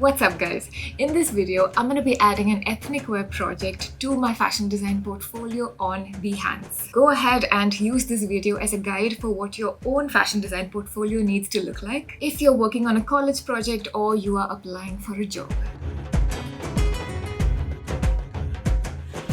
What's up guys? In this video, I'm going to be adding an ethnic wear project to my fashion design portfolio on Behance. Go ahead and use this video as a guide for what your own fashion design portfolio needs to look like if you're working on a college project or you are applying for a job.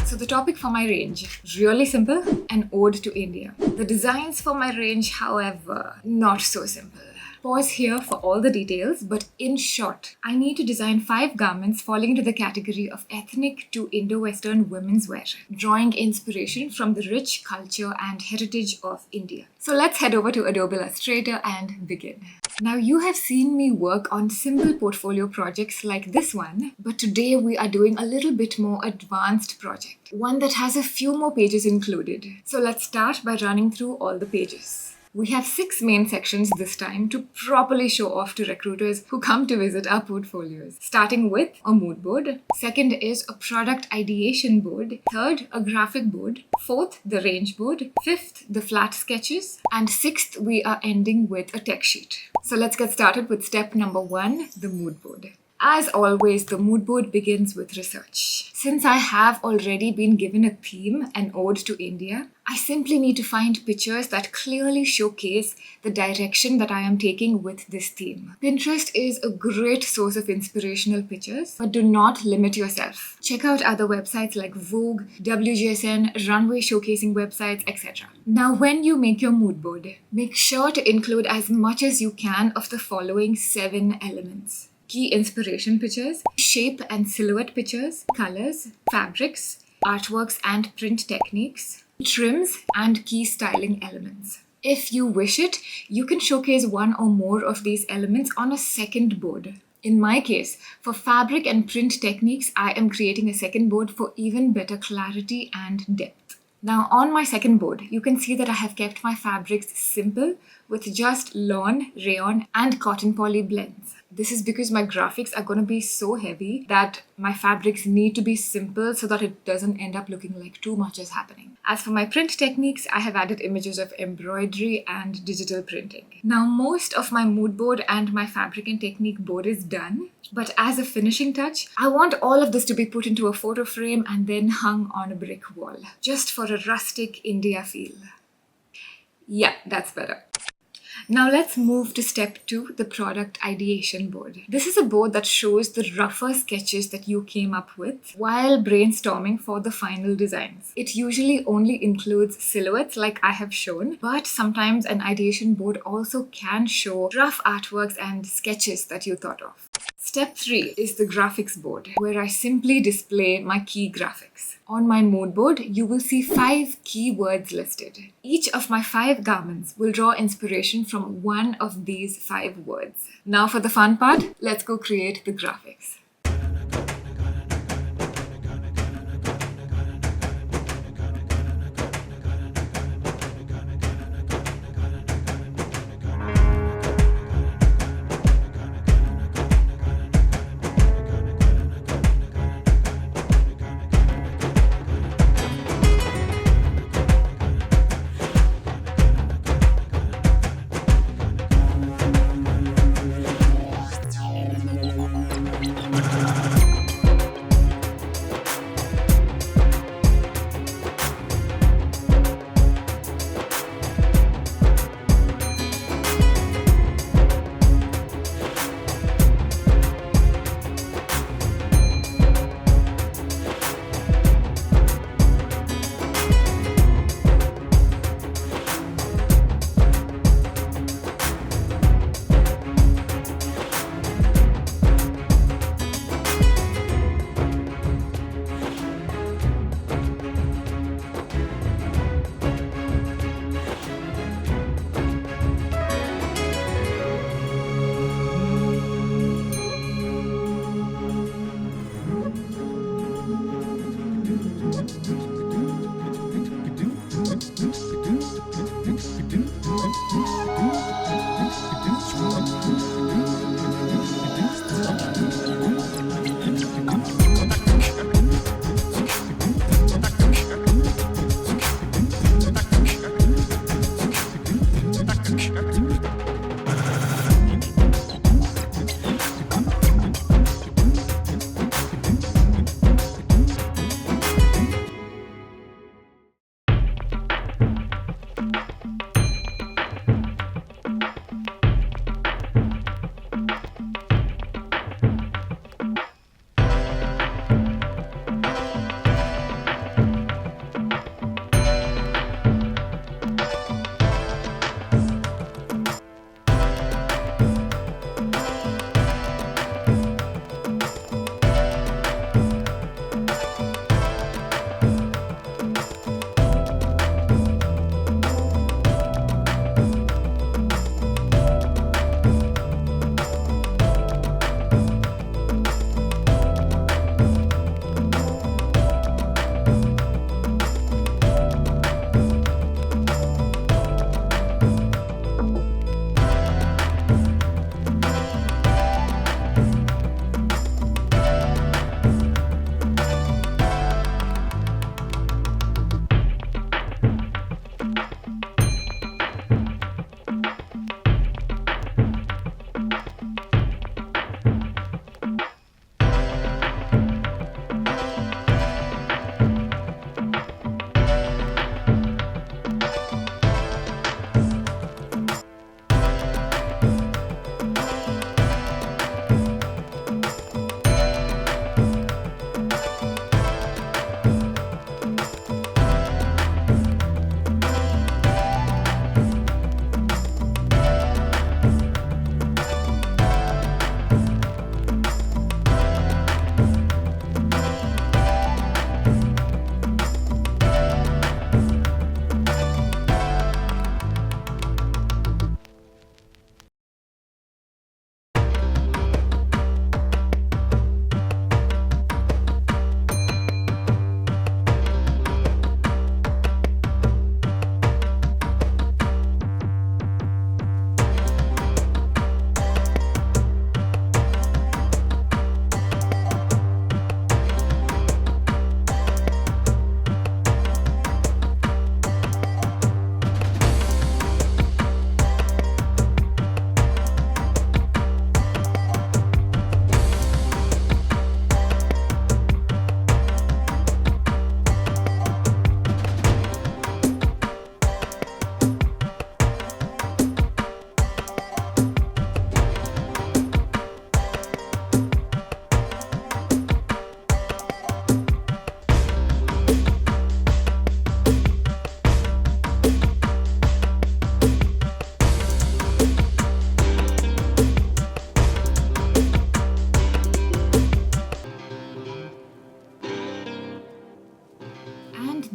So the topic for my range, really simple, an ode to India. The designs for my range, however, not so simple. Pause here for all the details, but in short, I need to design 5 garments falling into the category of ethnic to Indo-Western women's wear, drawing inspiration from the rich culture and heritage of India. So let's head over to Adobe Illustrator and begin. Now you have seen me work on simple portfolio projects like this one, but today we are doing a little bit more advanced project, one that has a few more pages included. So let's start by running through all the pages. We have 6 main sections this time to properly show off to recruiters who come to visit our portfolios. Starting with a mood board. Second is a product ideation board. Third, a graphic board. Fourth, the range board. Fifth, the flat sketches. And sixth, we are ending with a tech sheet. So let's get started with step number 1, the mood board. As always, the mood board begins with research. Since I have already been given a theme, an ode to India, I simply need to find pictures that clearly showcase the direction that I am taking with this theme. Pinterest is a great source of inspirational pictures, but do not limit yourself. Check out other websites like Vogue, WGSN, runway showcasing websites, etc. Now, when you make your mood board, make sure to include as much as you can of the following 7 elements. Key inspiration pictures, shape and silhouette pictures, colors, fabrics, artworks and print techniques, trims, and key styling elements. If you wish it, you can showcase one or more of these elements on a second board. In my case, for fabric and print techniques, I am creating a second board for even better clarity and depth. Now on my second board, you can see that I have kept my fabrics simple with just lawn, rayon and cotton poly blends. This is because my graphics are going to be so heavy that my fabrics need to be simple so that it doesn't end up looking like too much is happening. As for my print techniques, I have added images of embroidery and digital printing. Now most of my mood board and my fabric and technique board is done. But as a finishing touch, I want all of this to be put into a photo frame and then hung on a brick wall, just for a rustic India feel. Yeah, that's better. Now let's move to step 2, the product ideation board. This is a board that shows the rougher sketches that you came up with while brainstorming for the final designs. It usually only includes silhouettes like I have shown, but sometimes an ideation board also can show rough artworks and sketches that you thought of. Step 3 is the graphics board, where I simply display my key graphics. On my mood board, you will see 5 keywords listed. Each of my 5 garments will draw inspiration from one of these 5 words. Now for the fun part, let's go create the graphics.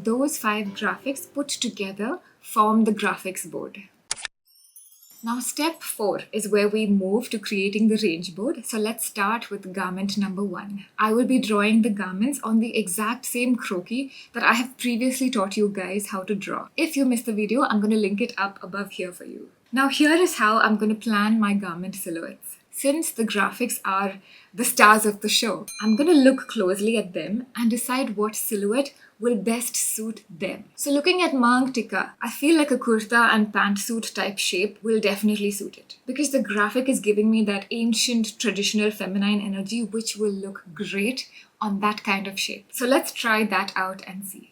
those 5 graphics put together form the graphics board. Now step 4 is where we move to creating the range board. So let's start with garment number 1. I will be drawing the garments on the exact same croquis that I have previously taught you guys how to draw. If you missed the video, I'm going to link it up above here for you. Now here is how I'm going to plan my garment silhouettes. Since the graphics are the stars of the show, I'm going to look closely at them and decide what silhouette will best suit them. So looking at 𝐼𝐴𝐴 tikka, I feel like a kurta and pantsuit type shape will definitely suit it. Because the graphic is giving me that ancient, traditional feminine energy which will look great on that kind of shape. So let's try that out and see.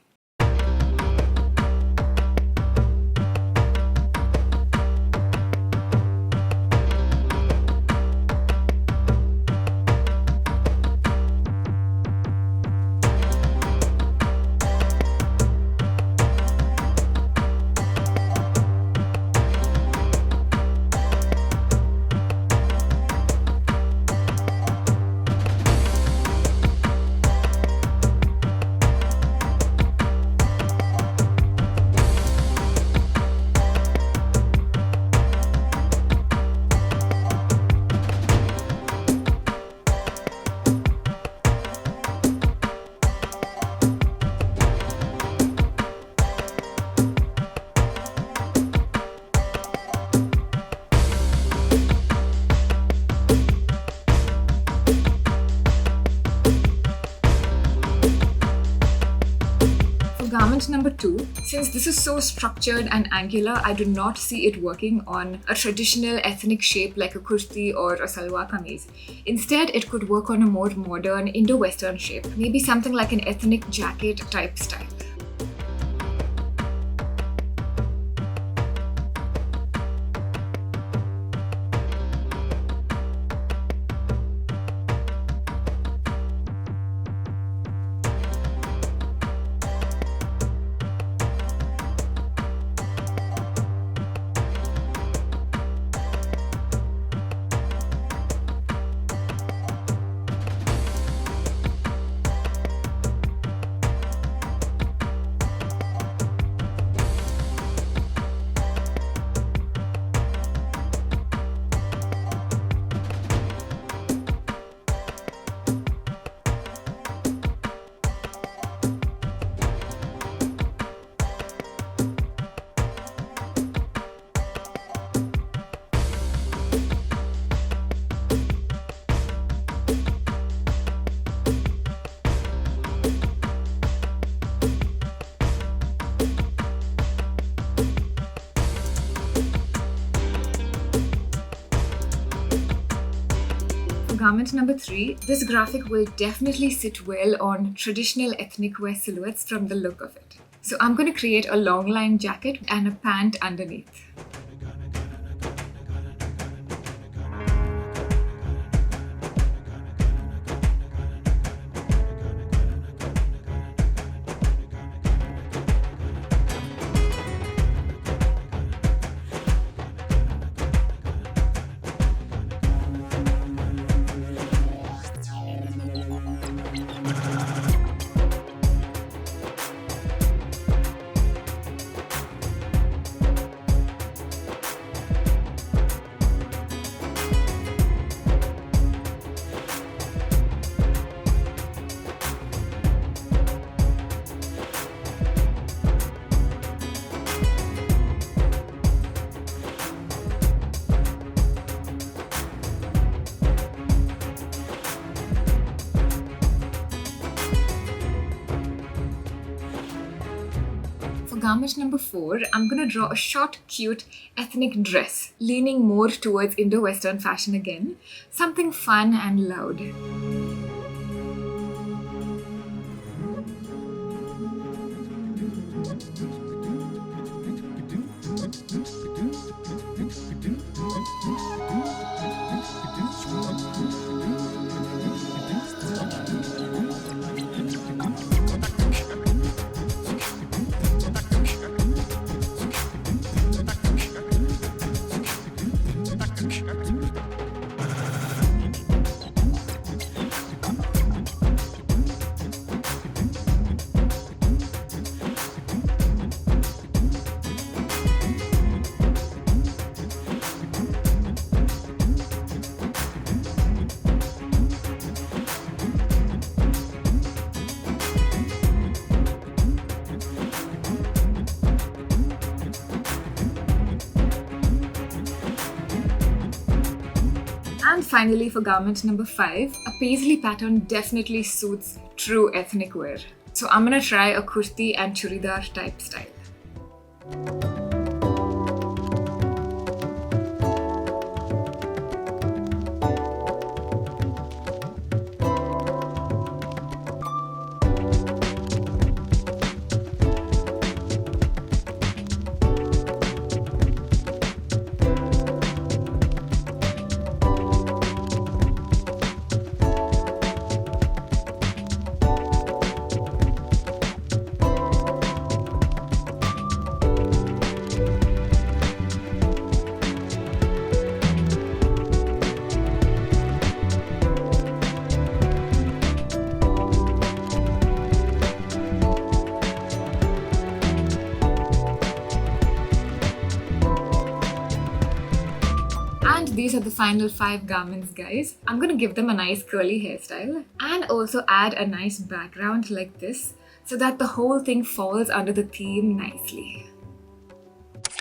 Garment number 2, since this is so structured and angular, I do not see it working on a traditional ethnic shape like a kurti or a salwar kameez. Instead, it could work on a more modern Indo-Western shape, maybe something like an ethnic jacket type style. Garment number 3, this graphic will definitely sit well on traditional ethnic wear silhouettes from the look of it. So I'm going to create a long line jacket and a pant underneath. Garment number 4, I'm gonna draw a short, cute ethnic dress, leaning more towards Indo-Western fashion again, something fun and loud. finally, for garment number 5, a paisley pattern definitely suits true ethnic wear. So I'm gonna try a kurti and churidar type style. And these are the final 5 garments, guys. I'm gonna give them a nice curly hairstyle and also add a nice background like this so that the whole thing falls under the theme nicely.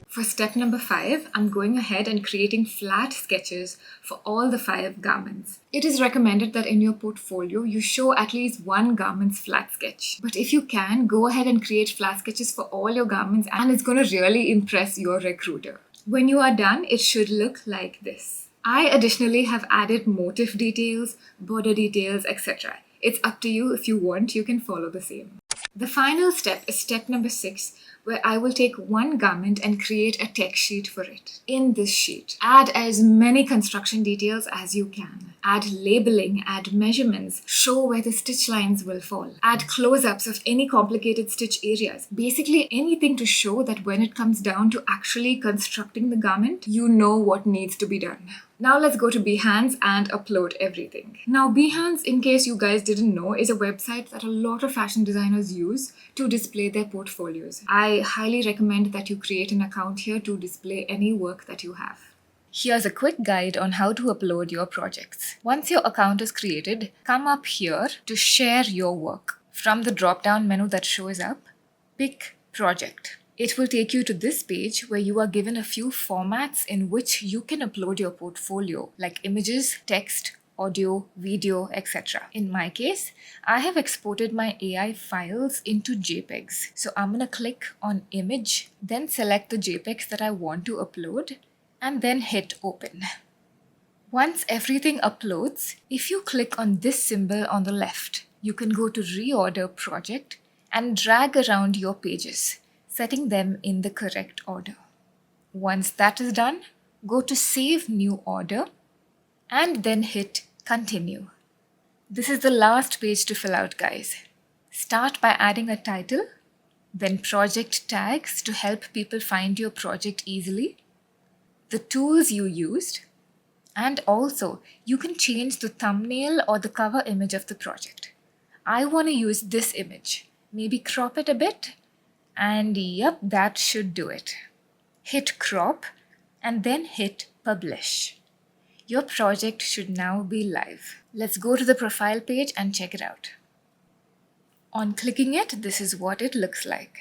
For step number 5, I'm going ahead and creating flat sketches for all the 5 garments. It is recommended that in your portfolio, you show at least one garment's flat sketch. But if you can, go ahead and create flat sketches for all your garments, and it's going to really impress your recruiter. When you are done, it should look like this. I additionally have added motif details, border details, etc. It's up to you. If you want, you can follow the same. The final step is step number 6, where I will take one garment and create a text sheet for it. In this sheet, add as many construction details as you can. Add labeling, add measurements, show where the stitch lines will fall. Add close-ups of any complicated stitch areas. Basically anything to show that when it comes down to actually constructing the garment, you know what needs to be done. Now let's go to Behance and upload everything. Now Behance, in case you guys didn't know, is a website that a lot of fashion designers use to display their portfolios. I highly recommend that you create an account here to display any work that you have. Here's a quick guide on how to upload your projects. Once your account is created, come up here to share your work. From the drop-down menu that shows up, pick Project. It will take you to this page where you are given a few formats in which you can upload your portfolio, like images, text, audio, video, etc. In my case, I have exported my AI files into JPEGs. So I'm gonna click on Image, then select the JPEGs that I want to upload, and then hit Open. Once everything uploads, if you click on this symbol on the left, you can go to Reorder Project and drag around your pages, setting them in the correct order. Once that is done, go to Save New Order and then hit Continue. This is the last page to fill out, guys. Start by adding a title, then project tags to help people find your project easily, the tools you used, and also you can change the thumbnail or the cover image of the project. I want to use this image, maybe crop it a bit, and yep, that should do it. Hit crop and then hit publish. Your project should now be live. Let's go to the profile page and check it out. On clicking it, this is what it looks like.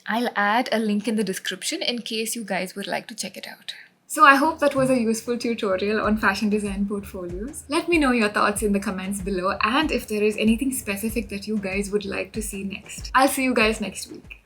I'll add a link in the description in case you guys would like to check it out. So I hope that was a useful tutorial on fashion design portfolios. Let me know your thoughts in the comments below and if there is anything specific that you guys would like to see next. I'll see you guys next week.